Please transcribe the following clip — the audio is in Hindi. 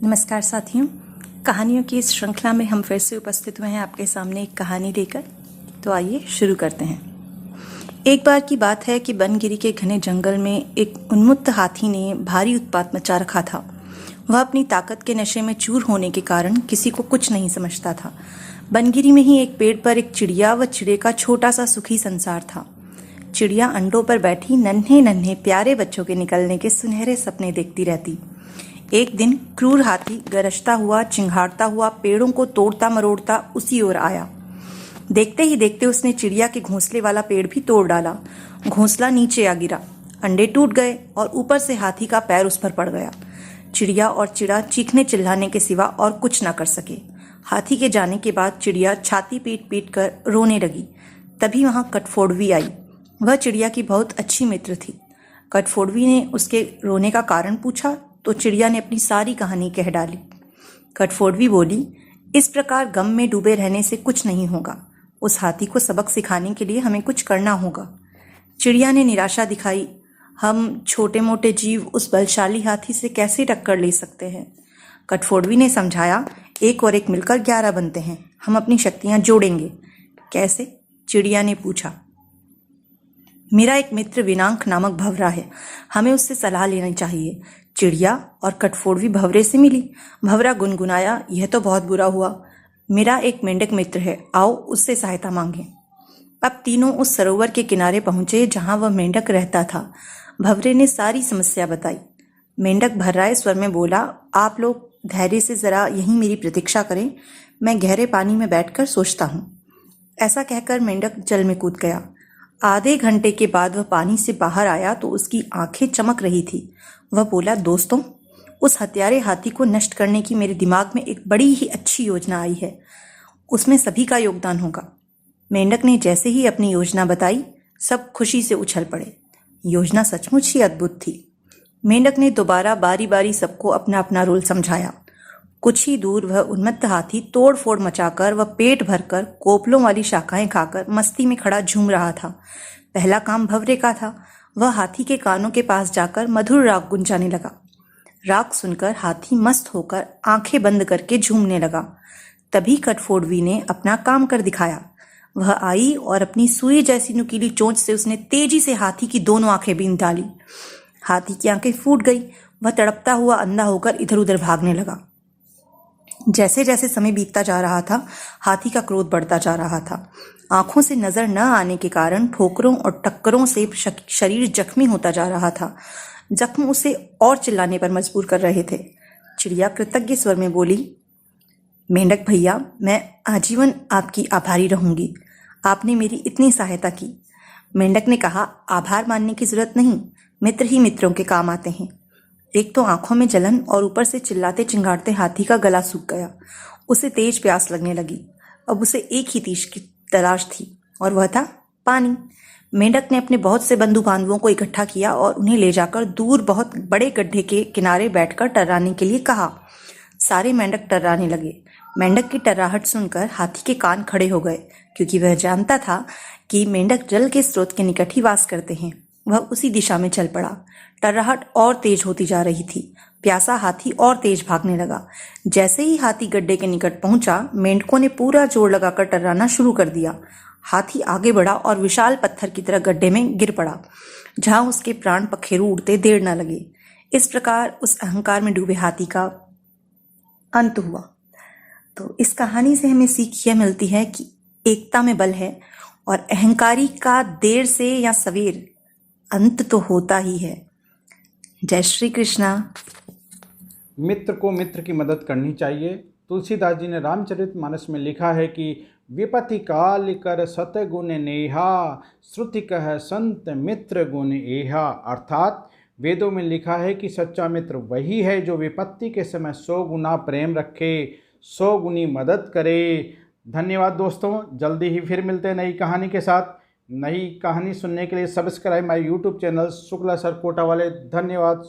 नमस्कार साथियों, कहानियों की इस श्रृंखला में हम फिर से उपस्थित हुए हैं आपके सामने एक कहानी लेकर। तो आइए शुरू करते हैं। एक बार की बात है कि बनगिरी के घने जंगल में एक उन्मत्त हाथी ने भारी उत्पात मचा रखा था। वह अपनी ताकत के नशे में चूर होने के कारण किसी को कुछ नहीं समझता था। बनगिरी में ही एक पेड़ पर एक चिड़िया व चिड़े का छोटा सा सुखी संसार था। चिड़िया अंडों पर बैठी नन्हे नन्हे प्यारे बच्चों के निकलने के सुनहरे सपने देखती रहती। एक दिन क्रूर हाथी गरजता हुआ चिंघाड़ता हुआ पेड़ों को तोड़ता मरोड़ता उसी ओर आया। देखते ही देखते उसने चिड़िया के घोंसले वाला पेड़ भी तोड़ डाला। घोंसला नीचे आ गिरा, अंडे टूट गए और ऊपर से हाथी का पैर उस पर पड़ गया। चिड़िया और चिड़ा चीखने चिल्लाने के सिवा और कुछ न कर सके। हाथी के जाने के बाद चिड़िया छाती पीट पीट कर रोने लगी। तभी वहां कटफोड़वी आई। वह चिड़िया की बहुत अच्छी मित्र थी। कटफोड़वी ने उसके रोने का कारण पूछा तो चिड़िया ने अपनी सारी कहानी कह डाली। कटफोड़वी बोली, इस प्रकार गम में डूबे रहने से कुछ नहीं होगा। उस हाथी को सबक सिखाने के लिए हमें कुछ करना होगा। चिड़िया ने निराशा दिखाई। हम छोटे मोटे जीव उस बलशाली हाथी से कैसे टक्कर ले सकते हैं? कटफोड़वी ने समझाया, एक और एक मिलकर 11 बनते हैं। हम अपनी शक्तियां जोड़ेंगे। कैसे? चिड़िया ने पूछा। मेरा एक मित्र विनांक नामक भंवरा है, हमें उससे सलाह लेनी चाहिए। चिड़िया और कटफोड़वी भंवरे से मिली। भंवरा गुनगुनाया, यह तो बहुत बुरा हुआ। मेरा एक मेंढक मित्र है, आओ उससे सहायता मांगे। अब तीनों उस सरोवर के किनारे पहुंचे जहां वह मेंढक रहता था। भंवरे ने सारी समस्या बताई। मेंढक भर्राए स्वर में बोला, आप लोग धैर्य से जरा यहीं मेरी प्रतीक्षा करें, मैं गहरे पानी में बैठकर सोचता हूं। ऐसा कहकर मेंढक जल में कूद गया। आधे घंटे के बाद वह पानी से बाहर आया तो उसकी आंखें चमक रही थी। वह बोला, दोस्तों, उस हत्यारे हाथी को नष्ट करने की मेरे दिमाग में एक बड़ी ही अच्छी योजना आई है। उसमें सभी का योगदान होगा। मेंढक ने जैसे ही अपनी योजना बताई, सब खुशी से उछल पड़े। योजना सचमुच ही अद्भुत थी। मेंढक ने दोबारा बारी बारी सबको अपना अपना रोल समझाया। कुछ ही दूर वह उन्मत्त हाथी तोड़ फोड़ मचाकर वह पेट भरकर कोपलों वाली शाखाएं खाकर मस्ती में खड़ा झूम रहा था। पहला काम भंवरे का था। वह हाथी के कानों के पास जाकर मधुर राग गुंजाने लगा। राग सुनकर हाथी मस्त होकर आंखें बंद करके झूमने लगा। तभी कटफोड़वी ने अपना काम कर दिखाया। वह आई और अपनी सुई जैसी नुकीली चोंच से उसने तेजी से हाथी की दोनों आंखें बींध डाली। हाथी की आंखें फूट गई। वह तड़पता हुआ अंधा होकर इधर उधर भागने लगा। जैसे जैसे समय बीतता जा रहा था, हाथी का क्रोध बढ़ता जा रहा था। आंखों से नजर न आने के कारण ठोकरों और टक्करों से शरीर जख्मी होता जा रहा था। जख्म उसे और चिल्लाने पर मजबूर कर रहे थे। चिड़िया कृतज्ञ स्वर में बोली, मेंढक भैया, मैं आजीवन आपकी आभारी रहूंगी। आपने मेरी इतनी सहायता की। मेंढक ने कहा, आभार मानने की जरूरत नहीं, मित्र ही मित्रों के काम आते हैं। एक तो आंखों में जलन और ऊपर से चिल्लाते चिंगाड़ते हाथी का गला सूख गया। उसे तेज प्यास लगने लगी। अब उसे एक ही चीज की तलाश थी और वह था पानी। मेंढक ने अपने बहुत से बंधु बांधवों को इकट्ठा किया और उन्हें ले जाकर दूर बहुत बड़े गड्ढे के किनारे बैठकर टर्राने के लिए कहा। सारे मेंढक टर्राने लगे। मेंढक की टर्राहट सुनकर हाथी के कान खड़े हो गए, क्योंकि वह जानता था कि मेंढक जल के स्रोत के निकट ही वास करते हैं। वह उसी दिशा में चल पड़ा। टर्राहट और तेज होती जा रही थी। प्यासा हाथी और तेज भागने लगा। जैसे ही हाथी गड्ढे के निकट पहुंचा, मेंढकों ने पूरा जोर लगाकर टर्राना शुरू कर दिया। हाथी आगे बढ़ा और विशाल पत्थर की तरह गड्ढे में गिर पड़ा, जहां उसके प्राण पखेरु उड़ते देर न लगे। इस प्रकार उस अहंकार में डूबे हाथी का अंत हुआ। तो इस कहानी से हमें सीख यह मिलती है कि एकता में बल है और अहंकारी का देर से या सवेर अंत तो होता ही है। जय श्री कृष्णा। मित्र को मित्र की मदद करनी चाहिए। तुलसीदास जी ने रामचरितमानस में लिखा है कि विपत्ति काल कर सतगुण नेहा, श्रुति कह संत मित्र गुण एहा। अर्थात वेदों में लिखा है कि सच्चा मित्र वही है जो विपत्ति के समय 100 गुना प्रेम रखे, 100 गुनी मदद करे। धन्यवाद दोस्तों, जल्दी ही फिर मिलते हैं नई कहानी के साथ। नई कहानी सुनने के लिए subscribe my YouTube channel Shukla sir Kota वाले। धन्यवाद।